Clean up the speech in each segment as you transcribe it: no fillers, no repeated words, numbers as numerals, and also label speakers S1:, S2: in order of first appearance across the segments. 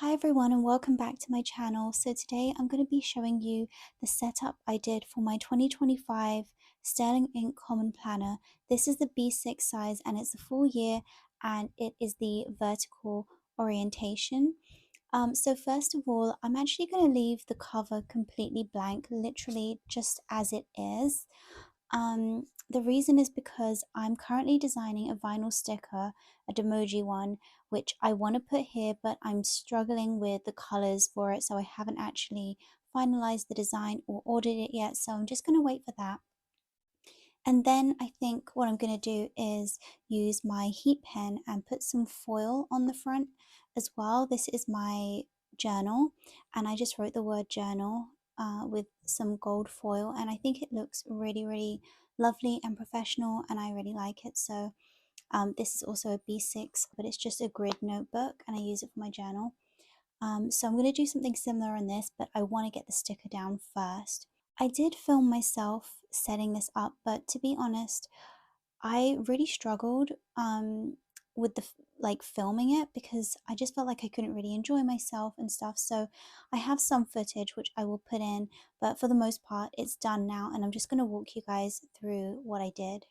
S1: Hi everyone and welcome back to my channel. So today I'm going to be showing you the setup I did for my 2025 Sterling Ink Common Planner. This is the B6 size and it's a full year and it is the vertical orientation. So first of all, I'm actually going to leave the cover completely blank, literally just as it is. The reason is because I'm currently designing a vinyl sticker, a Demoji one, which I want to put here, but I'm struggling with the colors for it, so I haven't actually finalized the design or ordered it yet, so I'm just going to wait for that. And then I think what I'm going to do is use my heat pen and put some foil on the front as well. This is my journal, and I just wrote the word journal with some gold foil, and I think it looks really lovely and professional, and I really like it. So this is also a B6, but it's just a grid notebook, and I use it for my journal. So I'm going to do something similar on this, but I want to get the sticker down first. I did film myself setting this up, but to be honest, I really struggled with like filming it because I just felt like I couldn't really enjoy myself and stuff. So I have some footage which I will put in, but for the most part, it's done now, and I'm just going to walk you guys through what I did.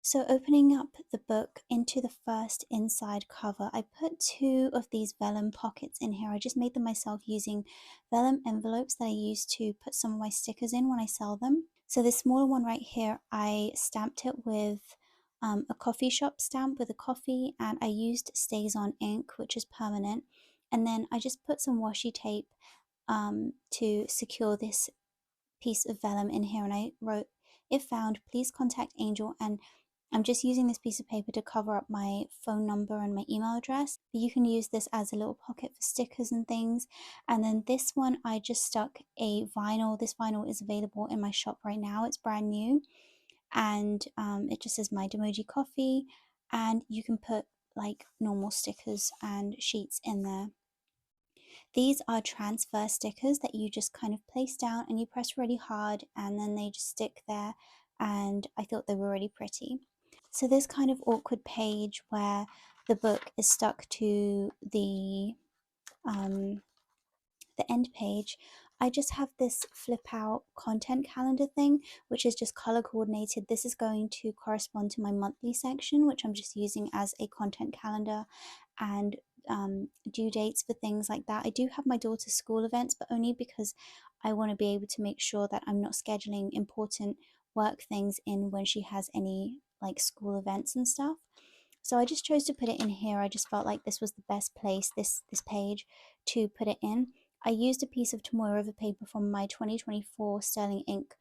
S1: So opening up the book into the first inside cover, I put two of these vellum pockets in here. I just made them myself using vellum envelopes that I use to put some of my stickers in when I sell them. So this smaller one right here, I stamped it with a coffee shop stamp with a coffee, and I used Stays On ink, which is permanent. And then I just put some washi tape to secure this piece of vellum in here, and I wrote, "If found, please contact Angel." And I'm just using this piece of paper to cover up my phone number and my email address. But you can use this as a little pocket for stickers and things. And then this one, I just stuck a vinyl. This vinyl is available in my shop right now. It's brand new, and it just says myDemoji coffee. And you can put like normal stickers and sheets in there. These are transfer stickers that you just kind of place down and you press really hard, and then they just stick there, and I thought they were really pretty. So this kind of awkward page where the book is stuck to um, the end page, I just have this flip out content calendar thing, which is just color coordinated. This is going to correspond to my monthly section, which I'm just using as a content calendar, and due dates for things like that. I do have my daughter's school events, but only because I want to be able to make sure that I'm not scheduling important work things in when she has any like school events and stuff. So I just chose to put it in here. I just felt like this was the best place, this page, to put it in. I used a piece of Tomoe River paper from my 2024 Sterling Ink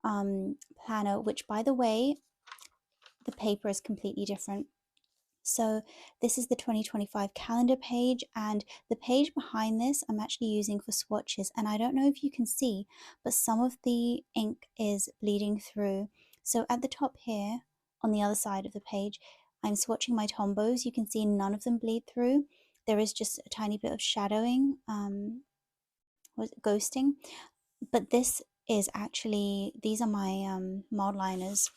S1: planner, which, by the way, the paper is completely different. So this is the 2025 calendar page, and the page behind this I'm actually using for swatches, and I don't know if you can see, but some of the ink is bleeding through. So at the top here on the other side of the page, I'm swatching my Tombos. You can see none of them bleed through. There is just a tiny bit of shadowing, ghosting, but this is actually, these are my mild liners.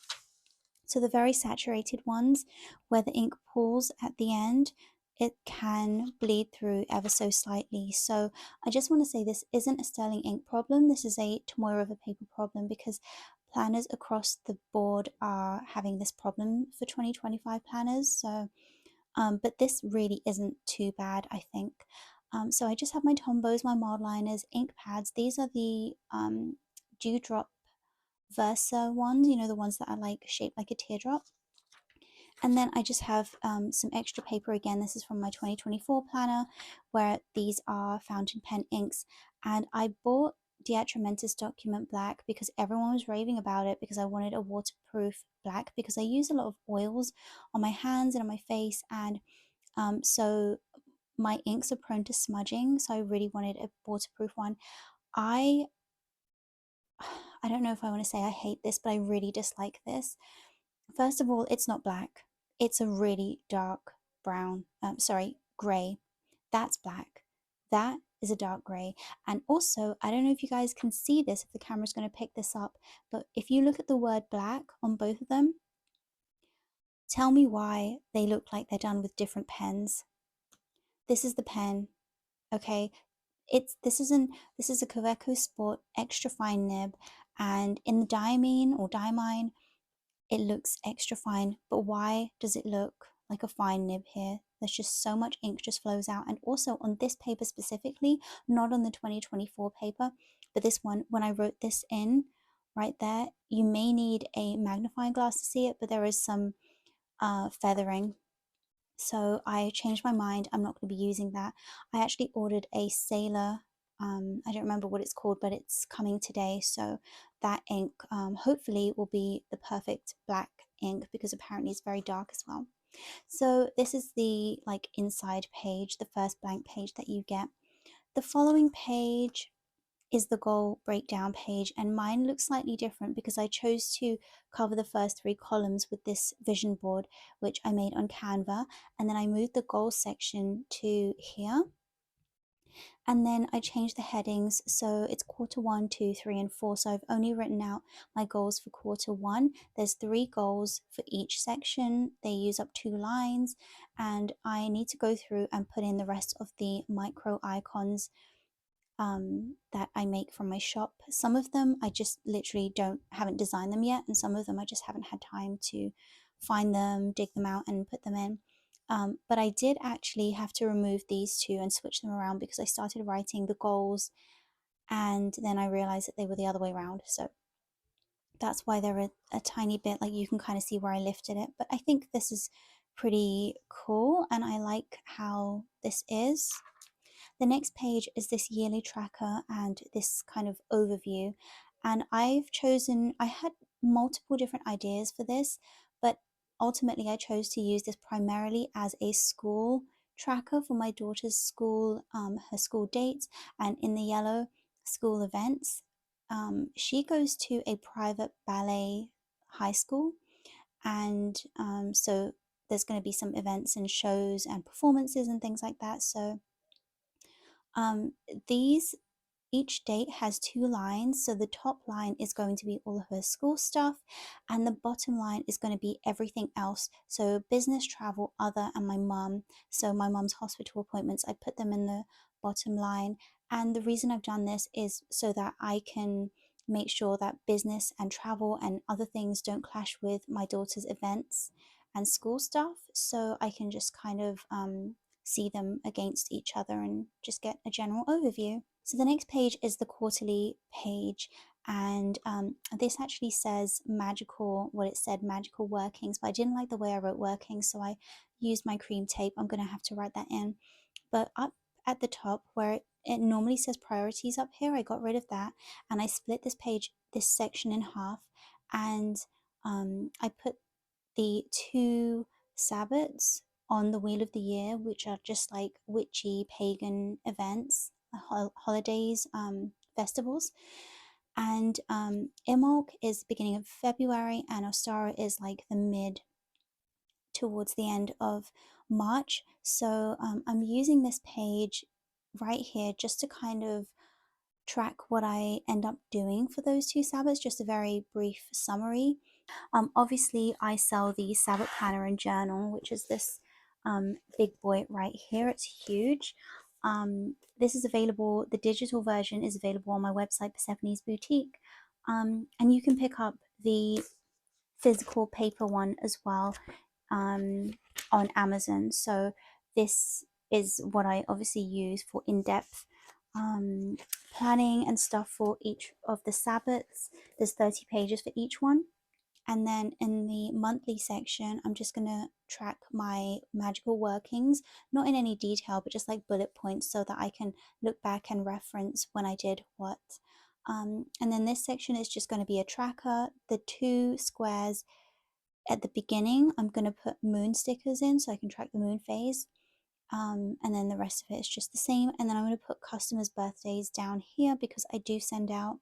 S1: So the very saturated ones where the ink pools at the end, it can bleed through ever so slightly. So I just want to say this isn't a Sterling Ink problem. This is a Tomoe River paper problem, because planners across the board are having this problem for 2025 planners. So but this really isn't too bad, I think. So I just have my Tombos, my mild liners, ink pads. These are the Dewdrop Versa ones, you know, the ones that are like shaped like a teardrop. And then I just have some extra paper again. This is from my 2024 planner, where these are fountain pen inks. And I bought Diatramentis Document Black because everyone was raving about it, because I wanted a waterproof black, because I use a lot of oils on my hands and on my face. And so my inks are prone to smudging. So I really wanted a waterproof one. I I don't know if I want to say I hate this, but I really dislike this. First of all, it's not black. It's a really dark brown, sorry, gray. That's black. That is a dark gray. And also, I don't know if you guys can see this, if the camera's going to pick this up, but if you look at the word black on both of them, tell me why they look like they're done with different pens. This is the pen. Okay, this is a Kaweco Sport extra fine nib, and in the diamine, it looks extra fine. But why does it look like a fine nib here? There's just so much ink just flows out. And also on this paper specifically, not on the 2024 paper, but this one, when I wrote this in right there, you may need a magnifying glass to see it, but there is some feathering. So I changed my mind. I'm not going to be using that. I actually ordered a Sailor. I don't remember what it's called, but it's coming today. So that ink hopefully will be the perfect black ink, because apparently it's very dark as well. So this is the like inside page, the first blank page that you get. The following page is the goal breakdown page, and mine looks slightly different because I chose to cover the first three columns with this vision board which I made on Canva, and then I moved the goals section to here, and then I changed the headings so it's quarter 1, 2, 3 and 4. So I've only written out my goals for quarter 1. There's 3 goals for each section. They use up 2 lines, and I need to go through and put in the rest of the micro icons that I make from my shop. Some of them I just literally haven't designed them yet, and some of them I just haven't had time to find them, dig them out, and put them in. But I did actually have to remove these two and switch them around because I started writing the goals and then I realized that they were the other way around. So that's why they're a tiny bit, like you can kind of see where I lifted it. But I think this is pretty cool and I like how this is. The next page is this yearly tracker and this kind of overview. And I had multiple different ideas for this, but ultimately I chose to use this primarily as a school tracker for my daughter's school, her school dates, and in the yellow, school events. She goes to a private ballet high school, and so there's going to be some events and shows and performances and things like that. So um, these each date has 2 lines. So the top line is going to be all of her school stuff, and the bottom line is going to be everything else. So business, travel, other, and my mum. So my mum's hospital appointments, I put them in the bottom line. And the reason I've done this is so that I can make sure that business and travel and other things don't clash with my daughter's events and school stuff. So I can just kind of see them against each other and just get a general overview. So the next page is the quarterly page, and this actually says magical, what it said, magical workings, but I didn't like the way I wrote workings, so I used my cream tape. I'm going to have to write that in. But up at the top where it normally says priorities up here, I got rid of that and I split this section in half, and I put the 2 Sabbats on the Wheel of the Year, which are just like witchy pagan events, holidays, festivals. And Imbolc is beginning of February, and Ostara is like the mid towards the end of March. So I'm using this page right here just to kind of track what I end up doing for those 2 Sabbats, just a very brief summary. Obviously, I sell the Sabbath Planner and Journal, which is this big boy right here. It's huge. This is available, the digital version is available on my website, Persephone's Boutique. And you can pick up the physical paper one as well on Amazon. So this is what I obviously use for in-depth planning and stuff for each of the Sabbats. There's 30 pages for each one. And then in the monthly section, I'm just going to track my magical workings, not in any detail, but just like bullet points so that I can look back and reference when I did what. And then this section is just going to be a tracker. The 2 squares at the beginning, I'm going to put moon stickers in so I can track the moon phase. And then the rest of it is just the same. And then I'm going to put customers' birthdays down here because I do send out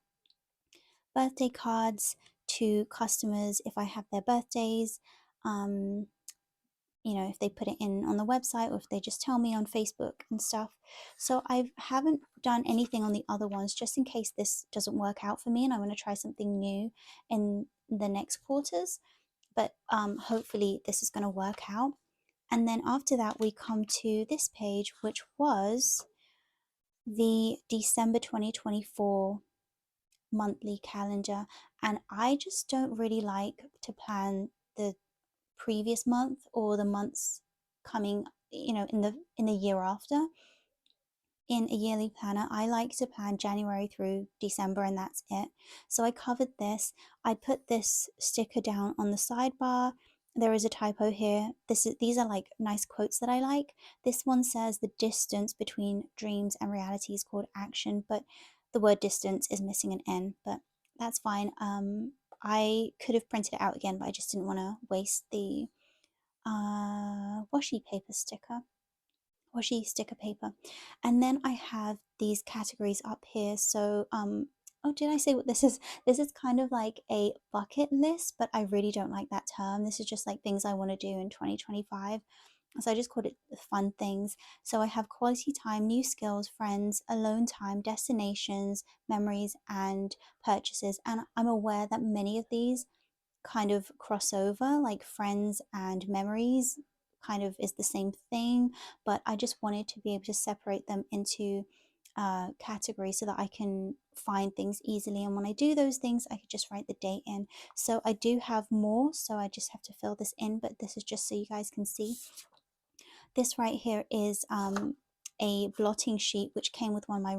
S1: birthday cards to customers if I have their birthdays. If they put it in on the website or if they just tell me on Facebook and stuff. So I haven't done anything on the other ones just in case this doesn't work out for me and I want to try something new in the next quarters. But hopefully this is going to work out. And then after that, we come to this page, which was the December 2024 monthly calendar, and I just don't really like to plan the previous month or the months coming, in the year after. In a yearly planner, I like to plan January through December and that's it. So I covered this. I put this sticker down on the sidebar. There is a typo here. These are like nice quotes that I like. This one says the distance between dreams and reality is called action, but the word distance is missing an N, but that's fine. I could have printed it out again, but I just didn't want to waste the washi paper sticker. Washi sticker paper. And then I have these categories up here. So, oh, did I say what this is? This is kind of like a bucket list, but I really don't like that term. This is just like things I want to do in 2025. So I just called it the fun things. So I have quality time, new skills, friends, alone time, destinations, memories, and purchases. And I'm aware that many of these kind of crossover, like friends and memories kind of is the same thing, but I just wanted to be able to separate them into categories so that I can find things easily. And when I do those things, I could just write the date in. So I do have more, so I just have to fill this in, but this is just so you guys can see. This right here is a blotting sheet which came with one of my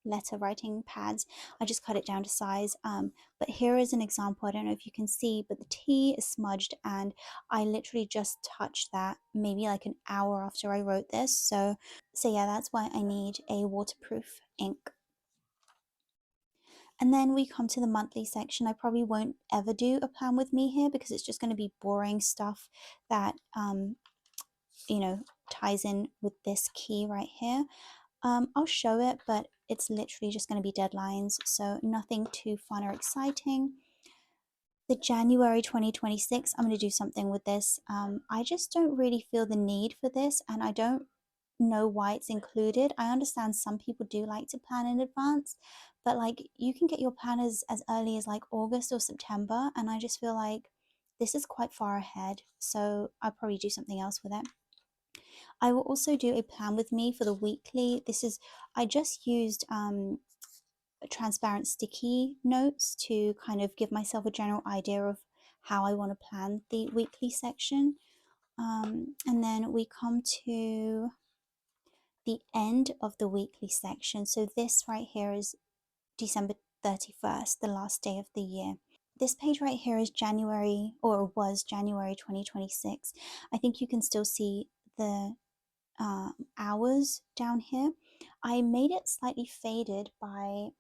S1: letter writing pads. I just cut it down to size, but here is an example. I don't know if you can see, but the T is smudged and I literally just touched that maybe like an hour after I wrote this. So yeah, that's why I need a waterproof ink. And then we come to the monthly section. I probably won't ever do a plan with me here because it's just going to be boring stuff that you know, ties in with this key right here. I'll show it, but it's literally just going to be deadlines, so nothing too fun or exciting. The January 2026, I'm going to do something with this. I just don't really feel the need for this, and I don't know why it's included. I understand some people do like to plan in advance, but like you can get your planners as early as like August or September, and I just feel like this is quite far ahead, so I'll probably do something else with it. I will also do a plan with me for the weekly. I just used transparent sticky notes to kind of give myself a general idea of how I want to plan the weekly section. And then we come to the end of the weekly section. So this right here is December 31st, the last day of the year. This page right here is January, or was January 2026. I think you can still see the hours down here. I made it slightly faded by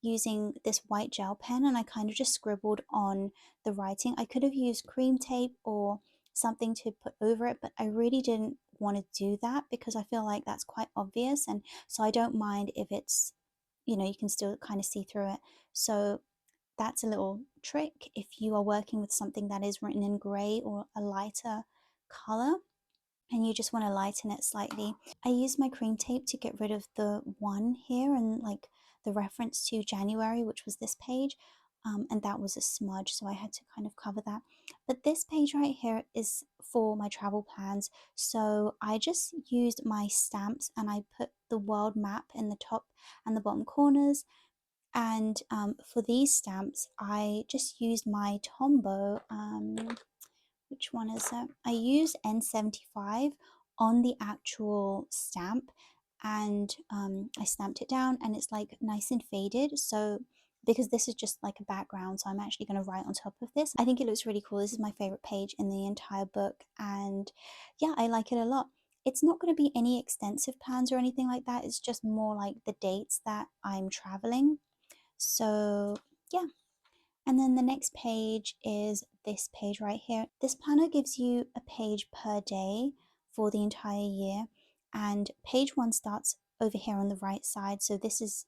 S1: using this white gel pen and I kind of just scribbled on the writing. I could have used cream tape or something to put over it, but I really didn't want to do that because I feel like that's quite obvious, and so I don't mind if it's, you can still kind of see through it. So that's a little trick if you are working with something that is written in gray or a lighter color and you just want to lighten it slightly. I used my cream tape to get rid of the one here and like the reference to January, which was this page, and that was a smudge, so I had to kind of cover that. But this page right here is for my travel plans, so I just used my stamps and I put the world map in the top and the bottom corners. And for these stamps, I just used my Tombow. Which one is it? I use N75 on the actual stamp, and I stamped it down and it's like nice and faded. So because this is just like a background, so I'm actually going to write on top of this. I think it looks really cool. This is my favorite page in the entire book, and yeah, I like it a lot. It's not going to be any extensive plans or anything like that. It's just more like the dates that I'm traveling. So yeah. And then the next page is this page right here. This planner gives you a page per day for the entire year. And page one starts over here on the right side. So this is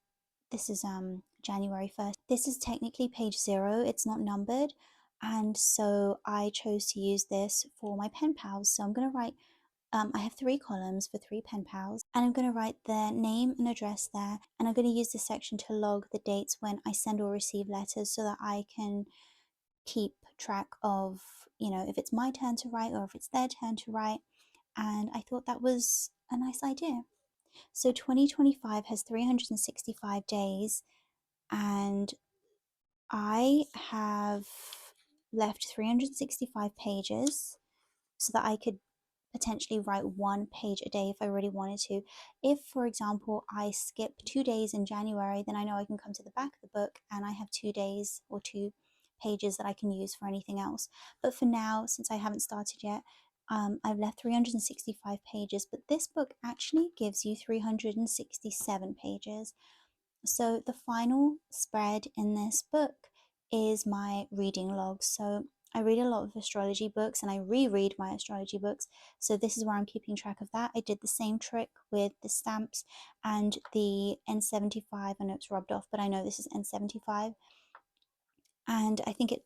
S1: January 1st. This is technically page 0. It's not numbered. And so I chose to use this for my pen pals. So I'm going to write I have 3 columns for 3 pen pals, and I'm going to write their name and address there, and I'm going to use this section to log the dates when I send or receive letters so that I can keep track of, if it's my turn to write or if it's their turn to write. And I thought that was a nice idea. So 2025 has 365 days, and I have left 365 pages so that I could potentially write 1 page a day if I really wanted to. If, for example, I skip 2 days in January, then I know I can come to the back of the book and I have 2 days or 2 pages that I can use for anything else. But for now, since I haven't started yet, I've left 365 pages, but this book actually gives you 367 pages. So the final spread in this book is my reading log. So I read a lot of astrology books and I reread my astrology books. So this is where I'm keeping track of that. I did the same trick with the stamps and the N75. I know it's rubbed off, but I know this is N75, and I think it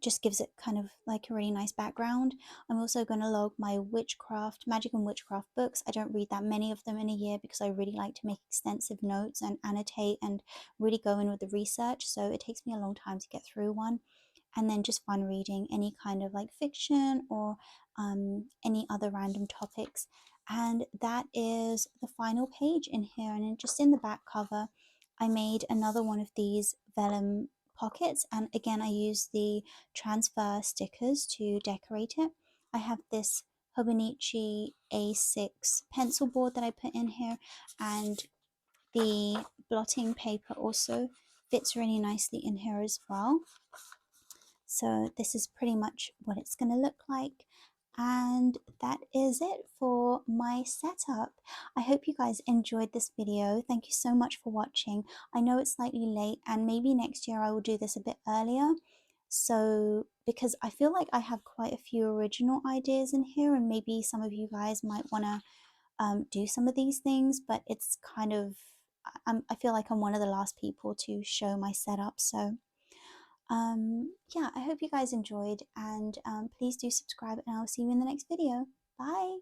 S1: just gives it kind of like a really nice background. I'm also going to log my witchcraft, magic and witchcraft books. I don't read that many of them in a year because I really like to make extensive notes and annotate and really go in with the research. So it takes me a long time to get through one. And then just fun reading any kind of like fiction or any other random topics. And that is the final page in here. And just in the back cover, I made another one of these vellum pockets, and again I use the transfer stickers to decorate it. I have this Hobonichi A6 pencil board that I put in here, and the blotting paper also fits really nicely in here as well. So this is pretty much what it's going to look like. And that is it for my setup. I hope you guys enjoyed this video. Thank you so much for watching. I know it's slightly late, and maybe next year I will do this a bit earlier. So, because I feel like I have quite a few original ideas in here, and maybe some of you guys might want to do some of these things, but it's kind of, I feel like I'm one of the last people to show my setup. So, yeah, I hope you guys enjoyed, and please do subscribe, and I'll see you in the next video. Bye.